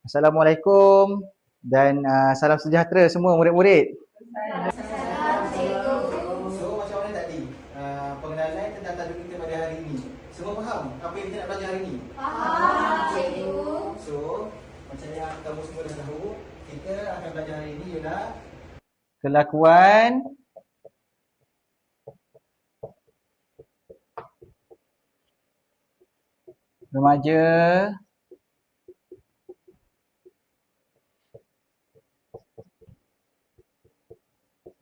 Assalamualaikum dan salam sejahtera semua murid-murid. Salam cikgu. So macam mana tadi? Pengenalan tentang tajuk kita pada hari ini. Semua faham apa yang kita nak belajar hari ini? Faham cikgu. So macam yang kamu semua dah tahu, kita akan belajar hari ini ialah Kelakuan remaja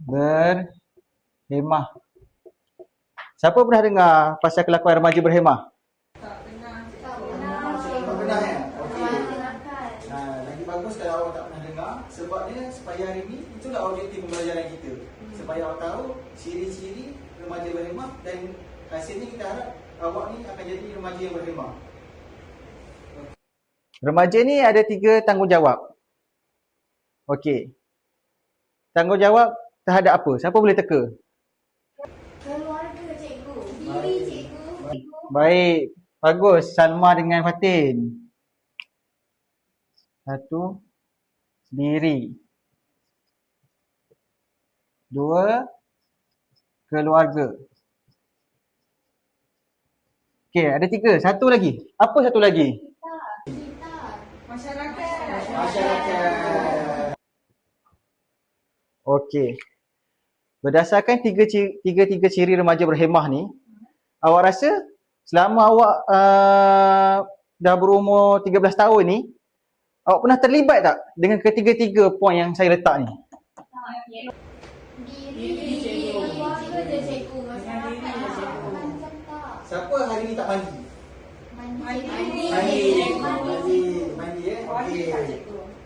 berhemah. Siapa pernah dengar pasal kelakuan remaja berhemah? Tak pernah tak cikgu. pernah ya? Okey. Masyarakat. Lagi bagus kalau awak tak pernah dengar, sebabnya supaya hari ini itulah objektif pembelajaran kita. Supaya awak tahu ciri-ciri remaja berhemah dan hasilnya kita harap awak ni akan jadi remaja yang berhemah. Remaja ni ada 3 tanggungjawab. Okey. Tanggungjawab terhadap apa? Siapa boleh teka? Keluarga cikgu. Diri cikgu. Baik. Bagus. Salma dengan Fatin. 1. Diri. 2. Keluarga. Okey, ada 3. Satu lagi. Apa satu lagi? Kita. Masyarakat. Okey. Berdasarkan tiga ciri remaja berhemah ni, awak rasa selama awak dah berumur 13 tahun ni, awak pernah terlibat tak dengan ketiga-tiga poin yang saya letak ni? Diri cikgu. Keluarga je cikgu. Masyarakat macam tak. Siapa hari ni tak mandi? Mandi. Mandi okey.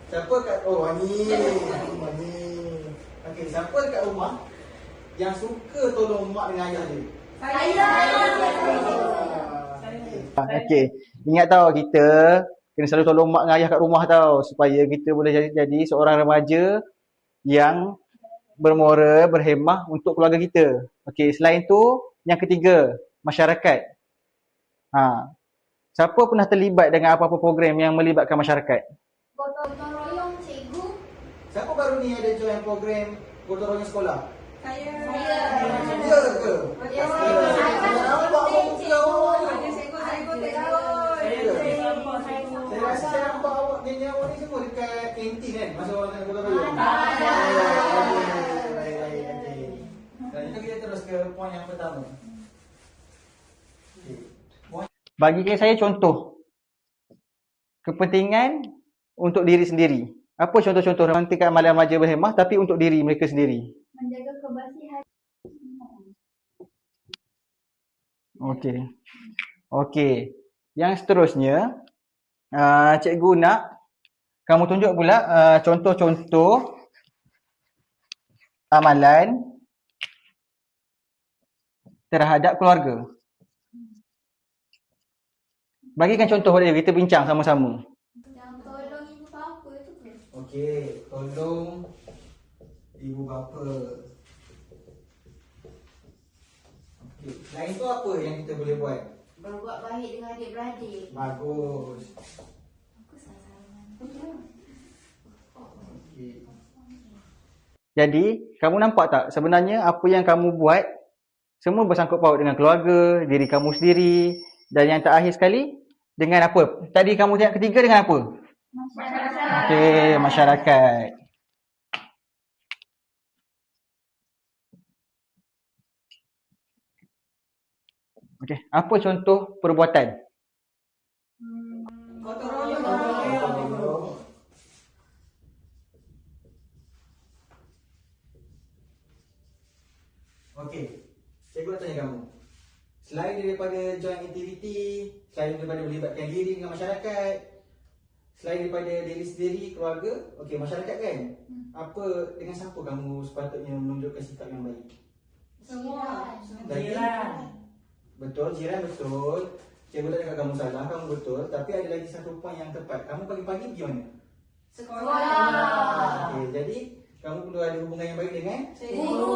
Siapa kat mandi. Okey, siapa dekat rumah yang suka tolong mak dengan ayah dia? Okey. Ingat tahu kita kena selalu tolong mak dengan ayah kat rumah tahu supaya kita boleh jadi seorang remaja yang bermoral, berhemah untuk keluarga kita. Okey, selain tu yang ketiga, masyarakat. Siapa pernah terlibat dengan apa-apa program yang melibatkan masyarakat? Gotong royong cikgu. Siapa baru ni ada join program gotong royong sekolah? Saya. Ya ke? Ya. Saya rasa saya nampak awak geng awak ni semua dekat kantin kan masa orang tengah gotong royong. Baik. Dan itu kita terus ke poin yang pertama. Bagi saya contoh kepentingan untuk diri sendiri. Apa contoh-contoh tingkat amalan remaja berhemah tapi untuk diri mereka sendiri? Menjaga kebersihan. Okey. Yang seterusnya, cikgu nak kamu tunjuk pula contoh-contoh amalan terhadap keluarga. Bagikan contoh dia, kita bincang sama-sama. Yang tolong ibu bapa tu ke? Okey, tolong ibu bapa. Okey, lain tu apa yang kita boleh buat? Berbuat baik dengan adik-beradik. Bagus. Aku salah-salah. Okey. Jadi, kamu nampak tak sebenarnya apa yang kamu buat semua bersangkut paut dengan keluarga, diri kamu sendiri, dan yang terakhir sekali dengan apa? Tadi kamu yang ketiga dengan apa? Masyarakat. Okey, masyarakat. Okey, apa contoh perbuatan? Gotong royong. Okey, cikgu nak tanya kamu. Selain daripada join aktiviti, selain daripada melibatkan diri dengan masyarakat, selain daripada diri sendiri, keluarga, okey, masyarakat kan? Apa, dengan siapa kamu sepatutnya menunjukkan sikap yang baik? Semua. Lagi? Betul, jiran betul. Cikgu tak cakap kamu salah, kamu betul. Tapi ada lagi satu poin yang tepat. Kamu pagi-pagi pergi mana? Sekolah. Okey, jadi kamu perlu ada hubungan yang baik dengan Guru.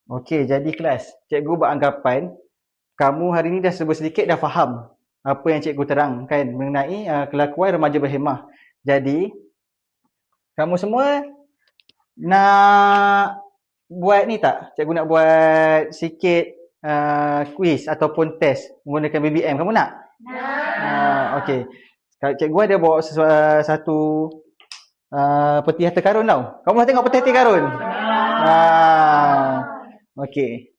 Okey, jadi kelas. Cikgu beranggapan kamu hari ni dah sedikit dah faham apa yang cikgu terangkan mengenai kelakuan remaja berhemah. Jadi, kamu semua nak buat ni tak? Cikgu nak buat sikit quiz ataupun test menggunakan BBM. Kamu nak? Nak. Okey. Cikgu ada bawa satu peti harta karun tau. Kamu dah tengok peti harta karun? Okey.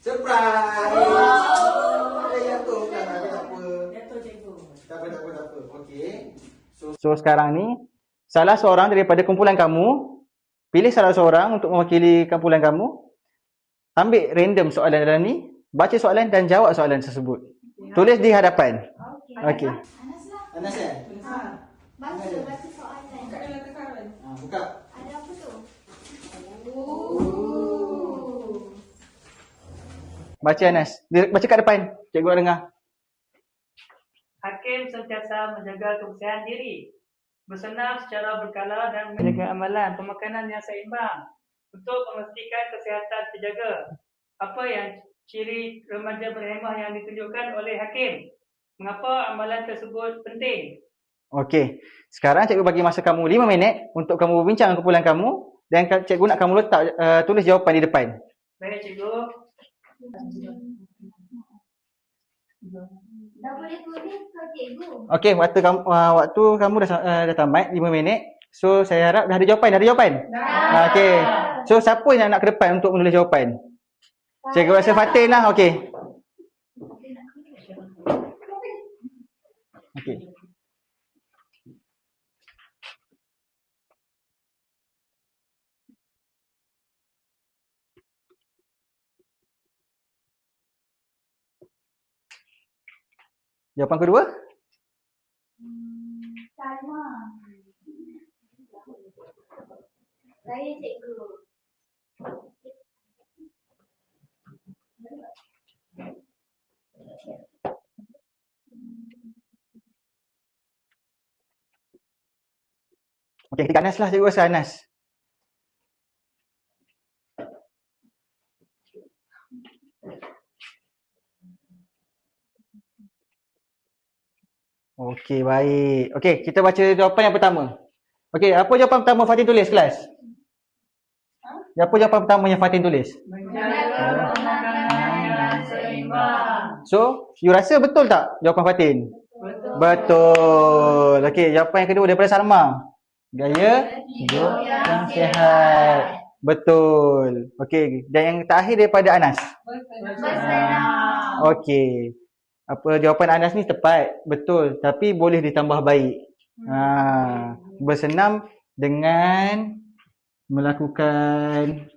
Surprise! Ada jatuh kan? Tak apa. Jatuh cikgu. Tak apa. Okey. So sekarang ni, salah seorang daripada kumpulan kamu, pilih salah seorang untuk mewakili kumpulan kamu, ambil random soalan dalam ni, baca soalan dan jawab soalan tersebut. Tulis di hadapan. Okey. Anas lah. Anas ya? Baca soalan. Buka dalam tekaran. Buka. Ada apa tu? Baca Anas. Baca kat depan. Cikgu nak dengar. Hakim sentiasa menjaga kebersihan diri, bersenam secara berkala dan menjaga amalan pemakanan yang seimbang untuk memastikan kesihatan terjaga. Apa yang ciri remaja berhemah yang ditunjukkan oleh hakim? Mengapa amalan tersebut penting? Okey. Sekarang cikgu bagi masa kamu 5 minit untuk kamu berbincang dengan kumpulan kamu dan cikgu nak kamu letak tulis jawapan di depan. Baik cikgu. Dah boleh tulis ke cikgu? Okey, waktu kamu dah tamat 5 minit. So saya harap dah ada jawapan. Okey. So siapa yang nak ke depan untuk menulis jawapan? Cikgu rasa Fatin lah. Okey. Okey. Jawapan kedua? Salma. Saya cikgu. Okey, ketika Anas lah, cikgu rasa Anas. Okey, baik. Okey, kita baca jawapan yang pertama. Okey, apa jawapan pertama Fatin tulis kelas? Apa jawapan pertama yang Fatin tulis? Menjaga pemakanan yang seimbang. So, you rasa betul tak jawapan Fatin? Betul. Betul. Okey, jawapan yang kedua daripada Salma. Gaya hidup yang sihat. Betul. Okey, dan yang terakhir daripada Anas. Bersenam. Okey. Apa jawapan Anas ni tepat, betul, tapi boleh ditambah baik. Bersenam dengan melakukan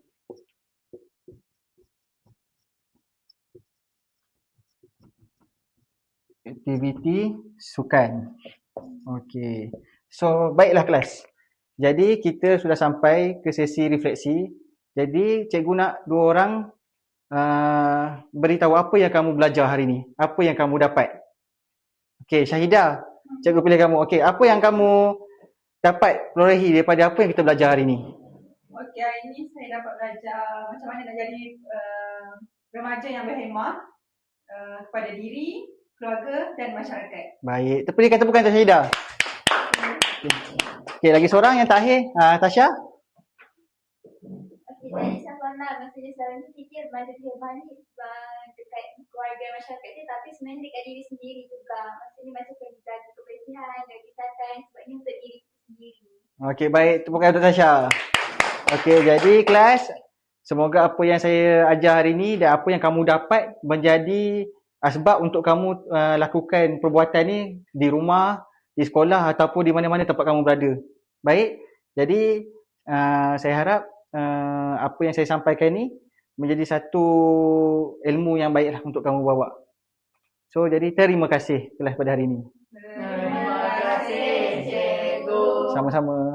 aktiviti sukan. Okey. So, baiklah kelas. Jadi, kita sudah sampai ke sesi refleksi. Jadi, cikgu nak dua orang beritahu apa yang kamu belajar hari ni. Apa yang kamu dapat. Okey, Syahidah. Cikgu pilih kamu. Okey, apa yang kamu dapat perolehi daripada apa yang kita belajar hari ni? Okey, hari ini saya dapat belajar macam mana nak jadi remaja yang berhemah kepada diri, keluarga dan masyarakat. Baik, tepikan tepukan untuk Syahidah. Okey, lagi seorang yang terakhir, Tasha. Okey, dari Safana, maksudnya sekarang ni fikir remaja berhemah ni dekat keluarga masyarakat dia, tapi sebenarnya dekat diri sendiri juga. Maksudnya macam kena jaga kebersihan, jaga kesihatan, sebabnya untuk diri sendiri. Okey, baik, tepukan untuk Tasha. Okey, jadi kelas, semoga apa yang saya ajar hari ni dan apa yang kamu dapat menjadi asbab untuk kamu lakukan perbuatan ni di rumah, di sekolah ataupun di mana-mana tempat kamu berada. Baik, jadi saya harap apa yang saya sampaikan ni menjadi satu ilmu yang baiklah untuk kamu bawa. So, jadi terima kasih kelas pada hari ini. Terima kasih, cikgu. Sama-sama.